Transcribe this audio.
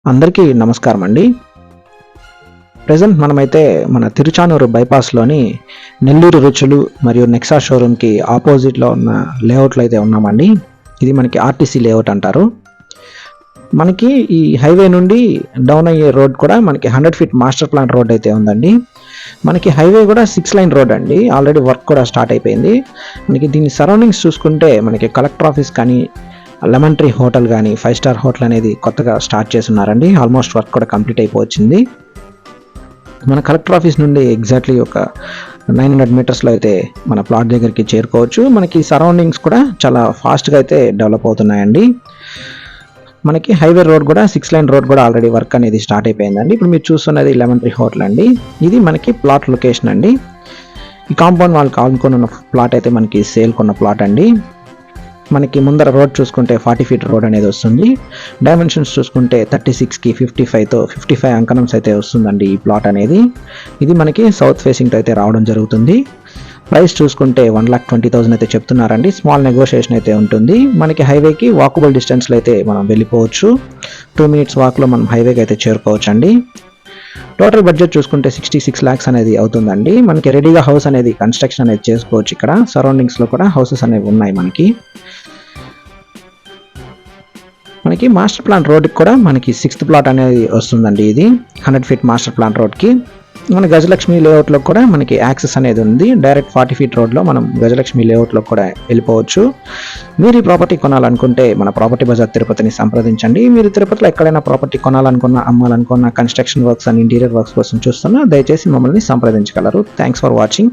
అందరికీ నమస్కారం అండి. ప్రెజెంట్ మనమైతే మన తిరుచానూరు బైపాస్‌లోని నెల్లూరు రుచులు మరియు నెక్సా షోరూమ్‌కి ఆపోజిట్‌లో ఉన్న లేఅవుట్‌లో అయితే ఉన్నామండి. ఇది మనకి ఆర్టీసీ లేఅవుట్ అంటారు. మనకి ఈ హైవే నుండి డౌన్ అయ్యే రోడ్ కూడా మనకి 100 ఫీట్ మాస్టర్ ప్లాన్ రోడ్ అయితే ఉందండి. మనకి హైవే కూడా 6 లైన్ రోడ్ అండి. ఆల్రెడీ వర్క్ కూడా స్టార్ట్ అయిపోయింది. మనకి దీని సరౌండింగ్స్ చూసుకుంటే మనకి కలెక్టర్ ఆఫీస్ కానీ, లెమన్ ట్రీ హోటల్ గానీ, 5 స్టార్ హోటల్ అనేది కొత్తగా స్టార్ట్ చేసున్నారండి. ఆల్మోస్ట్ వర్క్ కూడా కంప్లీట్ అయిపోవచ్చింది. మన కలెక్టర్ ఆఫీస్ నుండి ఎగ్జాక్ట్లీ ఒక 900 మీటర్స్లో అయితే మన ప్లాట్ దగ్గరికి చేరుకోవచ్చు. మనకి సరౌండింగ్స్ కూడా చాలా ఫాస్ట్గా అయితే డెవలప్ అవుతున్నాయండి. మనకి హైవే రోడ్ కూడా 6 లైన్ రోడ్ కూడా ఆల్రెడీ వర్క్ అనేది స్టార్ట్ అయిపోయిందండి. ఇప్పుడు మీరు చూస్తున్నది లెమన్ ట్రీ హోటల్ అండి. ఇది మనకి ప్లాట్ లొకేషన్ అండి. ఈ కాంపౌండ్ వాళ్ళకి ఆనుకొని ఉన్న ప్లాట్ అయితే మనకి సేల్ కొన్న ప్లాట్ అండి. మనకి ముందర రోడ్ చూసుకుంటే 40 ఫీట్ రోడ్ అనేది వస్తుంది. డైమెన్షన్స్ చూసుకుంటే 36కి 55తో 55 అంకణమ్స్ అయితే వస్తుందండి ఈ ప్లాట్ అనేది. ఇది మనకి సౌత్ ఫేసింగ్తో అయితే రావడం జరుగుతుంది. ప్రైస్ చూసుకుంటే 1,20,000 అయితే చెప్తున్నారండి. స్మాల్ నెగోషియేషన్ అయితే ఉంటుంది. మనకి హైవేకి వాకబుల్ డిస్టెన్స్లో అయితే మనం వెళ్ళిపోవచ్చు. 2 మినిట్స్ వాక్లో మనం హైవేకి అయితే చేరుకోవచ్చు అండి. టోటల్ బడ్జెట్ చూసుకుంటే 66 lakhs అనేది అవుతుందండి. మనకి రెడీగా హౌస్ అనేది కన్స్ట్రక్షన్ అనేది చేసుకోవచ్చు. ఇక్కడ సరౌండింగ్స్లో కూడా హౌసెస్ అనేవి ఉన్నాయి మనకి. మాస్టర్ ప్లాన్ రోడ్కి కూడా మనకి 6th ప్లాట్ అనేది వస్తుందండి. ఇది 100 ఫీట్ మాస్టర్ ప్లాన్ రోడ్కి మన గజలక్ష్మి లేఅవుట్లో కూడా మనకి యాక్సెస్ అనేది ఉంది. డైరెక్ట్ 40 ఫీట్ రోడ్లో మనం గజలక్ష్మి లేఅవుట్లో కూడా వెళ్ళిపోవచ్చు. మీరు ఈ ప్రాపర్టీ కొనాలనుకుంటే మన ప్రాపర్టీ బజార్ తిరుపతిని సంప్రదించండి. మీరు తిరుపతిలో ఎక్కడైనా ప్రాపర్టీ కొనాలనుకున్నా, అమ్మాలనుకున్నా, construction works and interior works కోసం చూస్తున్నా దయచేసి మమ్మల్ని సంప్రదించగలరు. Thanks for watching.